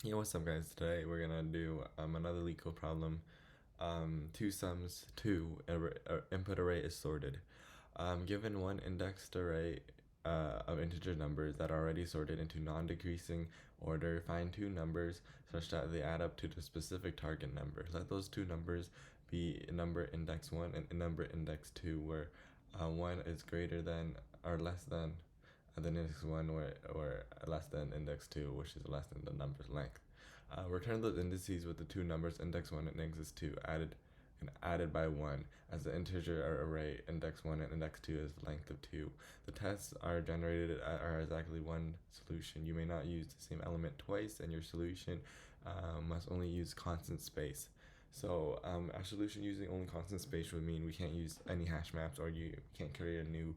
Hey, what's up, guys? Today we're gonna do another leetcode problem. Two sums, input array is sorted. Given one indexed array of integer numbers that are already sorted into non-decreasing order, find two numbers such that they add up to the specific target number. Let those two numbers be number index 1 and number index 2, where 1 is greater than or less than the index 1 or less than index 2, which is less than the number's length. Return those indices with the two numbers index 1 and index 2 added by 1, as the integer array index 1 and index 2 is length of 2. The tests are generated are exactly one solution. You may not use the same element twice, and your solution must only use constant space. So our solution using only constant space would mean we can't use any hash maps, or you can't create a new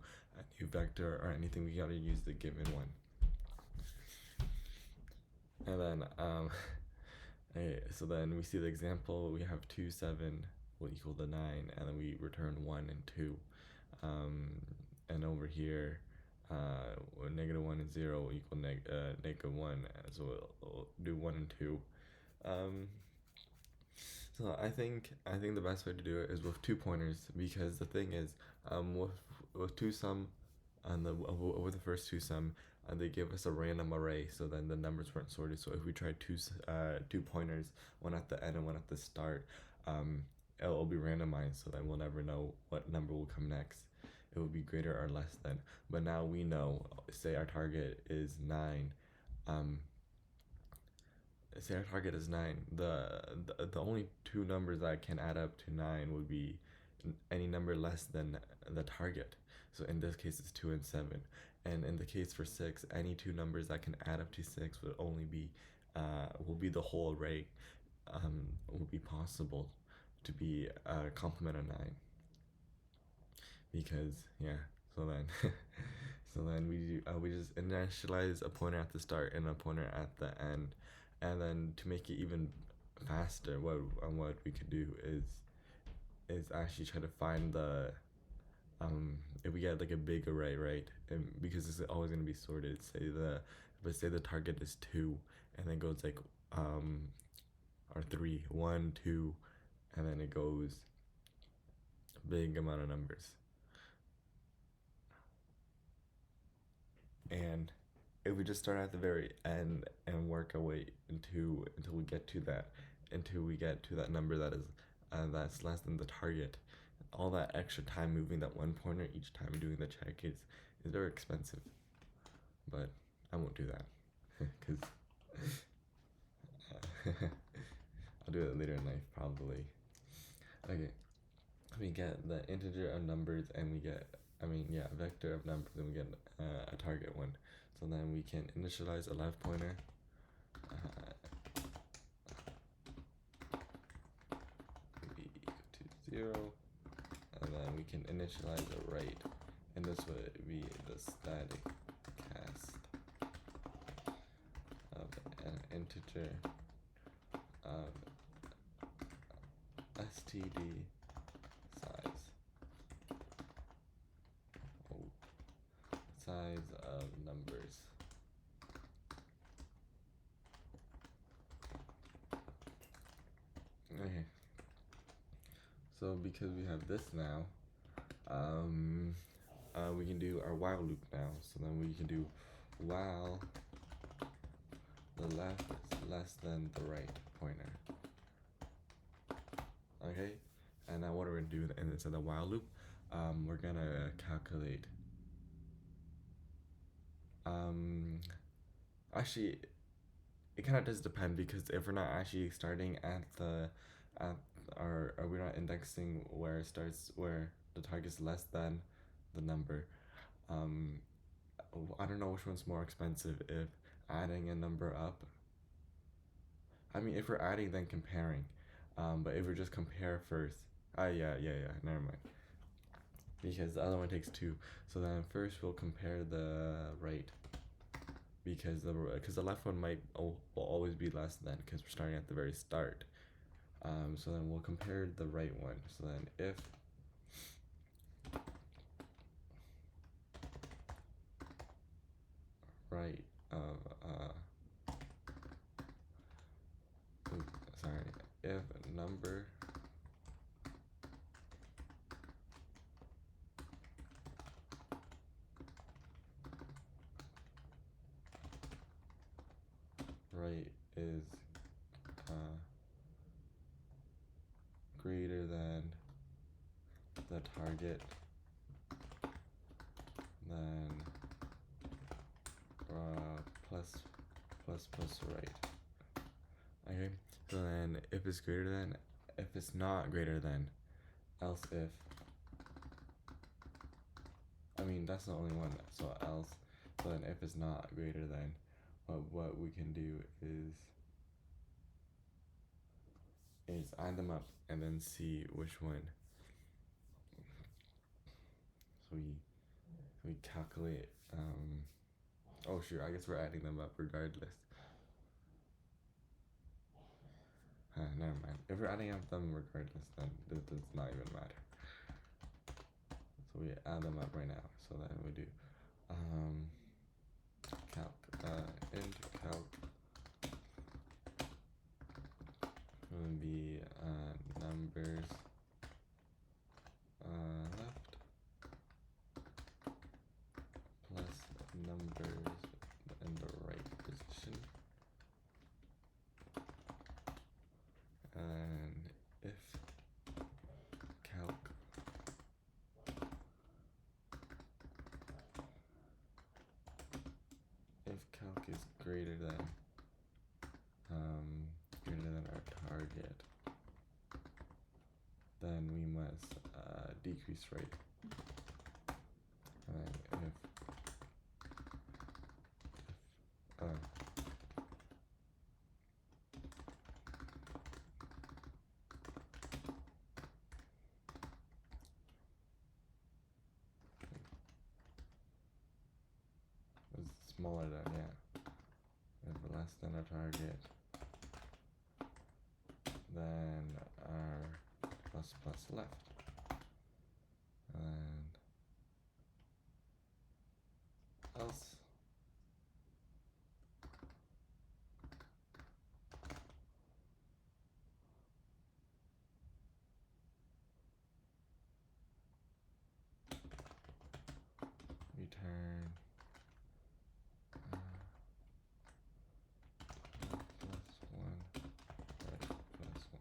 vector or anything. We gotta use the given one. And then okay, so then we see the example. We have 2, 7 will equal to 9, and then we return 1 and 2. And over here, -1 and 0 will equal -1, so we'll do 1 and 2. So I think the best way to do it is with two pointers, because the thing is, with two sum, and with the first two sum, they give us a random array, so then the numbers weren't sorted. So if we try two pointers, one at the end and one at the start, it'll be randomized, so then we'll never know what number will come next. It will be greater or less than. But now we know, say our target is 9. Say our target is 9. The only two numbers that can add up to 9 would be any number less than the target. So in this case, it's 2 and 7. And in the case for 6, any two numbers that can add up to 6 would only be will be the whole array. Will be possible to be a complement of 9. Because yeah, so then we just initialize a pointer at the start and a pointer at the end, and then to make it even faster, what we could do is actually try to find the if we get like a big array, right? And because it's always going to be sorted, say the target is 2, and then goes like or 3, 1, 2, and then it goes big amount of numbers. And if we just start at the very end and work our way until we get to that number that is that's less than the target, all that extra time moving that one pointer each time doing the check is very expensive. But I won't do that because I'll do it later in life probably. Okay, we get the integer of numbers, and we get a vector of numbers, and we get a target one. So then we can initialize a left pointer, be equal to 0, and then we can initialize a right, and this would be the static cast of an integer of std size of numbers. Okay, so because we have this now, we can do our while loop now. So then we can do while the left is less than the right pointer. Okay, and now what we're gonna do inside the while loop, we're gonna calculate. Actually, it kind of does depend, because if we're not actually starting at or we're not indexing where it starts, where the target's less than the number, I don't know which one's more expensive, if adding a number up. I mean, if we're adding, then comparing, but if we just compare first, yeah, never mind, because the other one takes 2. So then first we'll compare the right, because the left one will always be less than, because we're starting at the very start. So then we'll compare the right one. So then if right of if number right is greater than the target, then plus right. Okay, so then if it's greater than, if it's not greater than, else if, I mean that's the only one, so else, so then if it's not greater than, what we can do is add them up and then see which one. So we calculate, oh sure, I guess we're adding them up regardless. Never mind. If we're adding up them regardless, then this does not even matter. So we add them up right now. So then we do int calc will be numbers left plus numbers in the right position, and if calc is greater than our target, then we must decrease rate. And then if it's smaller than, if less than our target, then our plus left, and else. Return +1, right, +1.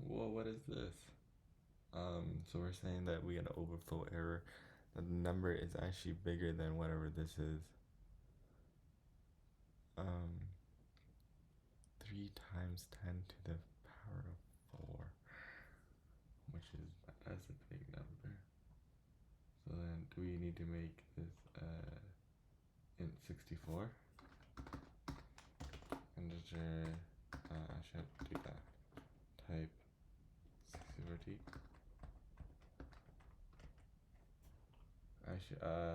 Whoa, what is this? So we're saying that we had an overflow error. The number is actually bigger than whatever this is. 3 times 10 to the power of 4, which is, that's a big number. So then do we need to make this int 64? Integer, I should do that. Type 64t.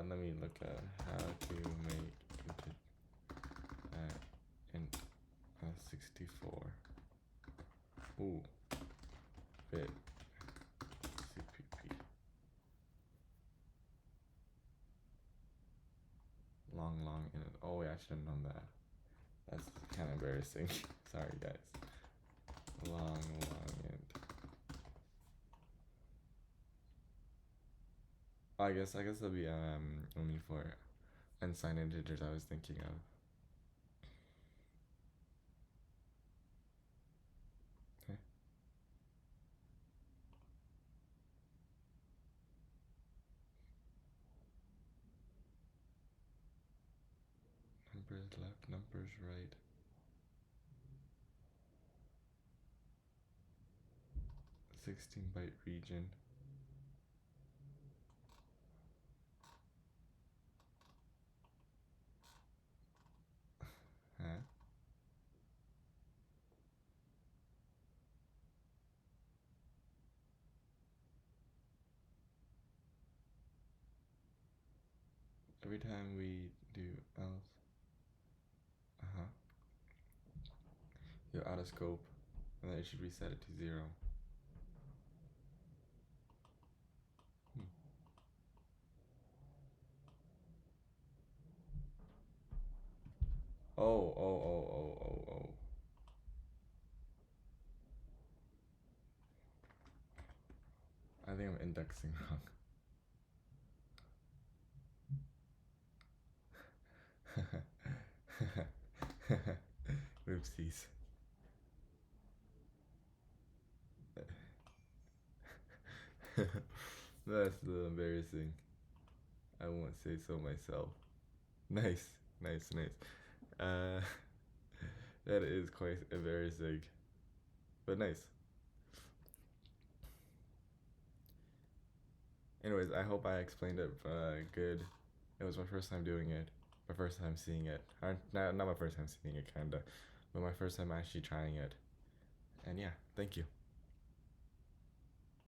Let me look at how to make int 64. Ooh, fit CPP. Long int. Oh wait, I should have known that. That's kind of embarrassing. Sorry guys. Long int. I guess it'll be only for unsigned integers I was thinking of. numbers left, numbers right. (16-byte region). Huh? Every time we do else. Uh-huh. You're out of scope. And then it should reset it to 0. Hmm. Oh. I think I'm indexing wrong. Oopsies. That's embarrassing. I won't say so myself. Nice. That is quite embarrassing. But nice. Anyways, I hope I explained it good. It was my first time doing it. My first time seeing it. Not my first time seeing it, kinda. But my first time actually trying it. And yeah, thank you.